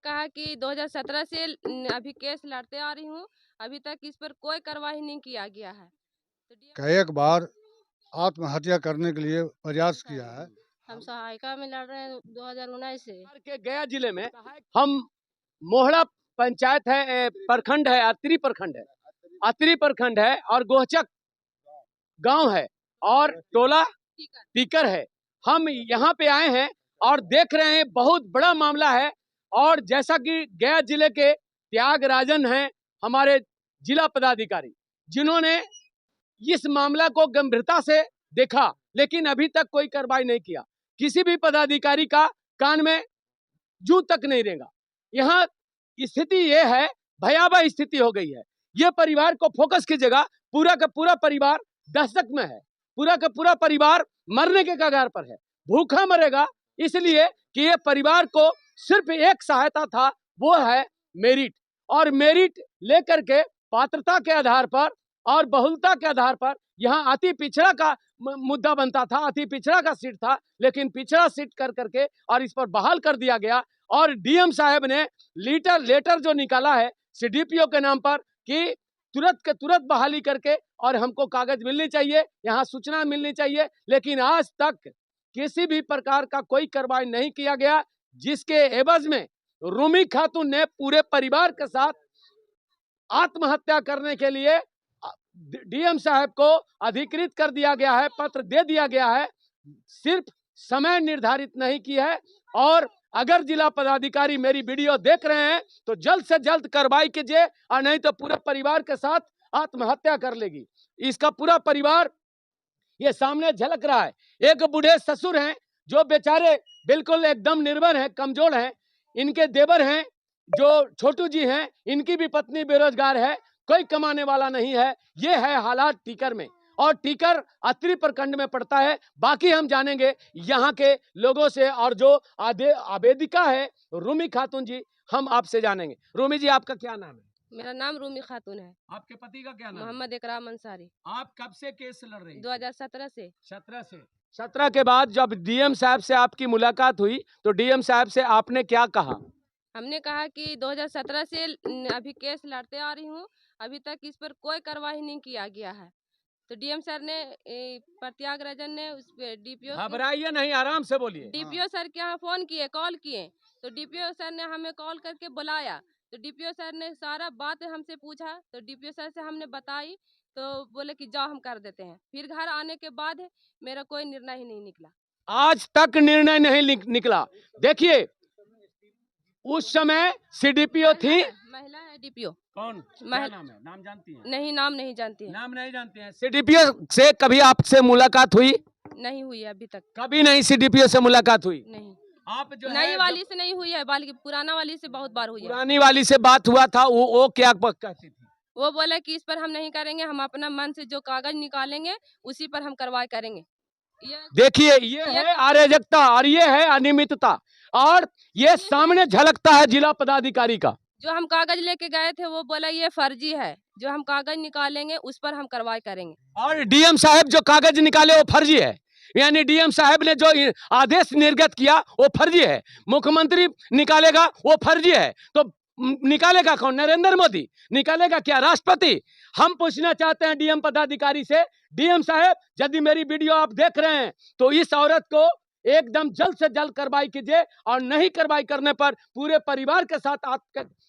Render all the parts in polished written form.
कहा कि 2017 से अभी केस लड़ते आ रही हूँ, अभी तक इस पर कोई कार्रवाई नहीं किया गया है। तो कई एक बार आत्महत्या करने के लिए प्रयास किया है। हम सहायिका में लड़ रहे हैं 2019 से। के गया जिले में हम मोहड़ा पंचायत है, प्रखंड है, अतरी प्रखंड है और गोहचक गांव है और टोला टीकर है। हम यहाँ पे आए हैं और देख रहे हैं बहुत बड़ा मामला है। और जैसा कि गया जिले के त्यागराजन हैं हमारे जिला पदाधिकारी, जिन्होंने इस मामला को गंभीरता से देखा, लेकिन अभी तक कोई कार्रवाई नहीं किया। किसी भी पदाधिकारी का कान में जू तक नहीं रहेगा। यहाँ स्थिति ये है, भयावह स्थिति हो गई है। ये परिवार को फोकस कीजिएगा, पूरा का पूरा परिवार दस्तक में है, पूरा का पूरा परिवार मरने के कगार पर है, भूखा मरेगा। इसलिए कि ये परिवार को सिर्फ एक सहायता था, वो है मेरिट, और मेरिट लेकर के पात्रता के आधार पर और बहुलता के आधार पर यहाँ अति पिछड़ा का मुद्दा बनता था, अति पिछड़ा का सीट था, लेकिन पिछड़ा सीट कर करके और इस पर बहाल कर दिया गया। और डीएम साहब ने लेटर जो निकाला है सीडीपीओ के नाम पर कि तुरंत के तुरंत बहाली करके और हमको कागज मिलनी चाहिए, यहाँ सूचना मिलनी चाहिए, लेकिन आज तक किसी भी प्रकार का कोई कार्रवाई नहीं किया गया, जिसके एवज में रूमी खातून ने पूरे परिवार के साथ आत्महत्या करने के लिए डीएम साहब को अधिकृत कर दिया गया है, पत्र दे दिया गया है। सिर्फ समय निर्धारित नहीं की है। और अगर जिला पदाधिकारी मेरी वीडियो देख रहे हैं तो जल्द से जल्द कार्रवाई कीजिए, और नहीं तो पूरे परिवार के साथ आत्महत्या कर लेगी। इसका पूरा परिवार ये सामने झलक रहा है। एक बूढ़े ससुर हैं जो बेचारे बिल्कुल एकदम निर्भर हैं, कमजोर हैं। इनके देवर हैं जो छोटू जी हैं, इनकी भी पत्नी बेरोजगार है, कोई कमाने वाला नहीं है। ये है हालात टीकर में, और टीकर अतरी प्रखंड में पड़ता है। बाकी हम जानेंगे यहाँ के लोगों से, और जो आवेदिका है रूमी खातून जी, हम आपसे जानेंगे। रूमी जी, आपका क्या नाम है? मेरा नाम रूमी खातून है। आपके पति का क्या नाम है? मोहम्मद इकराम अंसारी। आप कब से केस लड़ रही हैं? 2017 से। 17 के बाद जब डीएम साहब से आपकी मुलाकात हुई तो डीएम साहब से आपने क्या कहा? हमने कहा कि 2017 से अभी केस लड़ते आ रही हूँ, अभी तक इस पर कोई कार्रवाई नहीं किया गया है। तो डीएम सर ने त्यागराजन ने उस डीपीओ, घबराइए नहीं, आराम से बोलिए। डीपीओ सर के यहाँ फोन किए, कॉल किए, तो डीपीओ सर ने हमें कॉल करके बुलाया। तो डीपीओ सर ने सारा बात हमसे पूछा, तो डीपीओ सर से हमने बताई, तो बोले कि जाओ हम कर देते हैं। फिर घर आने के बाद मेरा कोई निर्णय ही नहीं निकला, आज तक निर्णय नहीं निकला। देखिए, उस समय सीडीपीओ थी, महिला है डीपीओ। कौन? क्या नाम है? नाम जानती हैं? नहीं, नाम नहीं जानती है। नाम नहीं जानते हैं। सीडीपीओ से कभी आपसे मुलाकात हुई? नहीं हुई है अभी तक। कभी नहीं सीडीपीओ से मुलाकात हुई? नहीं। आप जो नई वाली से नहीं हुई है, बल्कि पुराना वाली से बहुत बार हुई है। पुरानी वाली से बात हुआ था, वो क्या कहती थी? वो बोले कि इस पर हम नहीं करेंगे, हम अपना मन से जो कागज निकालेंगे उसी पर हम कार्रवाई करेंगे। देखिए, ये है अराजकता और ये है अनियमितता, और ये सामने झलकता है जिला पदाधिकारी का। जो हम कागज लेके गए थे वो बोला ये फर्जी है, जो हम कागज निकालेंगे उस पर हम कार्रवाई करेंगे। और डीएम साहब जो कागज निकाले वो फर्जी है, यानी डीएम साहब ने जो आदेश निर्गत किया वो फर्जी है। मुख्यमंत्री निकालेगा वो फर्जी है, तो निकालेगा कौन? नरेंद्र मोदी निकालेगा क्या? राष्ट्रपति? हम पूछना चाहते हैं डीएम पदाधिकारी से, डीएम साहब यदि मेरी वीडियो आप देख रहे हैं तो इस औरत को एकदम जल्द से जल्द कार्रवाई कीजिए, और नहीं कार्रवाई करने पर पूरे परिवार के साथ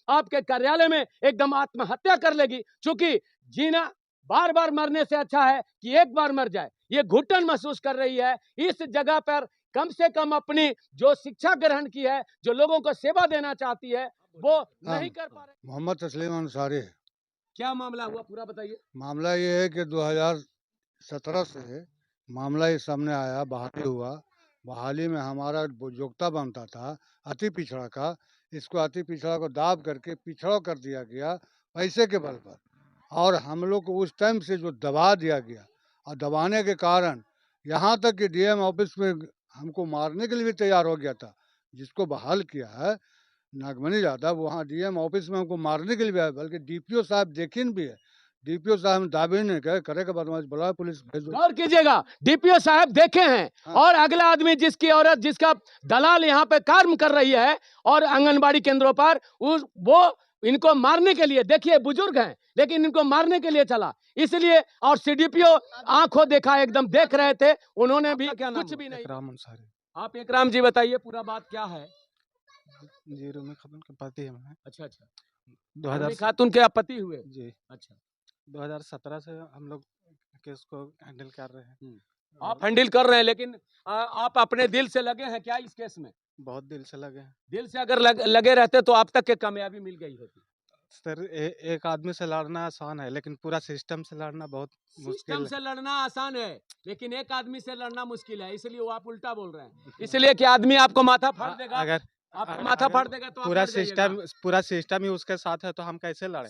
आपके कार्यालय में एकदम आत्महत्या कर लेगी। क्योंकि जीना बार बार मरने से अच्छा है कि एक बार मर जाए। ये घुटन महसूस कर रही है। इस जगह पर कम से कम अपनी जो शिक्षा ग्रहण की है, जो लोगों को सेवा देना चाहती है, वो नहीं कर पा रहे। मोहम्मद तस्लीम अंसारी है। क्या मामला हुआ, पूरा बताइए। मामला ये है कि 2017 से मामला ये सामने आया, बहाली हुआ। बहाली में हमारा जो योग्यता बनता था अति पिछड़ा का, इसको अति पिछड़ा को दाब करके पिछड़ा कर दिया गया पैसे के बल पर। और हम लोग को उस टाइम से जो दबा दिया गया, और दबाने के कारण यहाँ तक कि डीएम ऑफिस में हमको मारने के लिए भी तैयार हो गया था। जिसको बहाल किया है नागमणि यादव, वहाँ डीएम ऑफिस में हमको मारने के लिए भी आया, बल्कि डीपीओ साहब देखिन भी है। डीपीओ साहब ने दावे नहीं करेगा बदमाश, बुलाओ पुलिस भेजो। गौर कीजिएगा, डीपीओ साहब देखे हैं। हाँ। और अगला आदमी जिसकी औरत जिसका दलाल यहाँ पे काम कर रही है और आंगनबाड़ी केंद्रों पर वो इनको मारने के लिए, देखिए बुजुर्ग हैं लेकिन इनको मारने के लिए चला, इसलिए। और सीडीपीओ आंखों देखा एकदम देख रहे थे, उन्होंने भी कुछ भी नहीं। एकराम अंसारी। आप एकराम जी बताइए पूरा बात क्या है। जी रूमी खातून के पति है मैं। अच्छा, 2000 खातून के आप पति हुए। जी अच्छा, 2017 से हम लोग केस को हैंडल कर रहे हैं। आप हैंडल कर रहे हैं, लेकिन आप अपने दिल से लगे हैं क्या इस केस में? बहुत दिल से लगे हैं दिल से अगर लगे रहते तो आप तक के कामयाबी मिल गई होती। सर। एक आदमी से लड़ना आसान है लेकिन पूरा सिस्टम से लड़ना बहुत मुश्किल सिस्टम है। से लड़ना आसान है लेकिन एक आदमी से लड़ना मुश्किल है, इसलिए वो आप उल्टा बोल रहे हैं। इसलिए कि आदमी आपको माथा फाड़ देगा, अगर आपको माथा फाड़ देगा तो आप पूरा लड़ जाइएगा। सिस्टम ही उसके साथ है तो हम कैसे लड़े?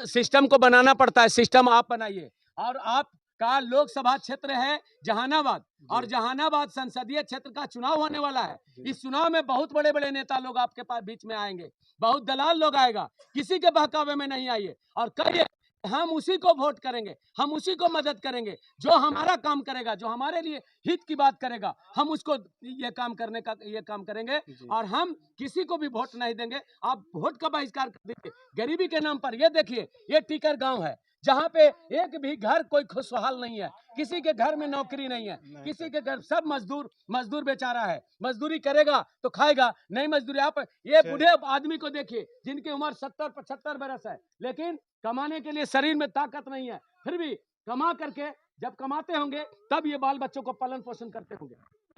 सिस्टम को बनाना पड़ता है, सिस्टम आप बनाइए। और आपका लोकसभा क्षेत्र है जहानाबाद, और जहानाबाद संसदीय क्षेत्र का चुनाव होने वाला है। इस चुनाव में बहुत बड़े बड़े नेता लोग आपके पास बीच में आएंगे, बहुत दलाल लोग आएगा, किसी के बहकावे में नहीं आइए और कहिए हम उसी को वोट करेंगे, हम उसी को मदद करेंगे जो हमारा काम करेगा, जो हमारे लिए हित की बात करेगा, हम उसको ये काम करने का ये काम करेंगे। और हम किसी को भी वोट नहीं देंगे। आप वोट का बहिष्कार कर दीजिए गरीबी के नाम पर। ये देखिए, ये टीकर गांव है जहाँ पे एक भी घर कोई खुशहाल नहीं है, किसी के घर में नौकरी नहीं है, किसी के घर सब मजदूर बेचारा है। मजदूरी करेगा तो खाएगा, नहीं मजदूरी। आप ये बूढ़े आदमी को देखिए जिनकी उम्र 70-75 बरस है, लेकिन कमाने के लिए शरीर में ताकत नहीं है, फिर भी कमा करके जब कमाते होंगे तब ये बाल बच्चों को पालन पोषण करते होंगे।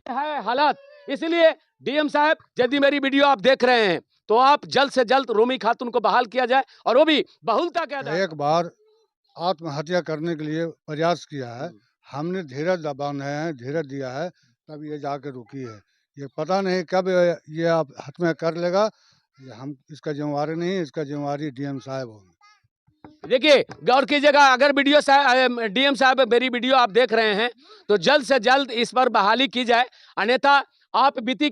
ये है हालात। इसलिए डीएम साहब, यदि मेरी वीडियो आप देख रहे हैं तो आप जल्द से जल्द रूमी खातून को बहाल किया जाए, और वो भी बहुलता के आधार। एक बार आत्महत्या करने के लिए प्रयास किया है, हमने धीरज बांधे हैं, धीरज दिया है, तब ये जाके रुकी है। ये पता नहीं कब ये आप आत्महत्या कर लेगा, हम इसका जिम्मेवारी नहीं, इसका जिम्मेवारी डीएम साहब होंगे। देखिए, गौर कीजिएगा, अगर डीएम साहब मेरी वीडियो आप देख रहे हैं तो जल्द से जल्द इस पर बहाली की जाए, अन्यथा आप बीती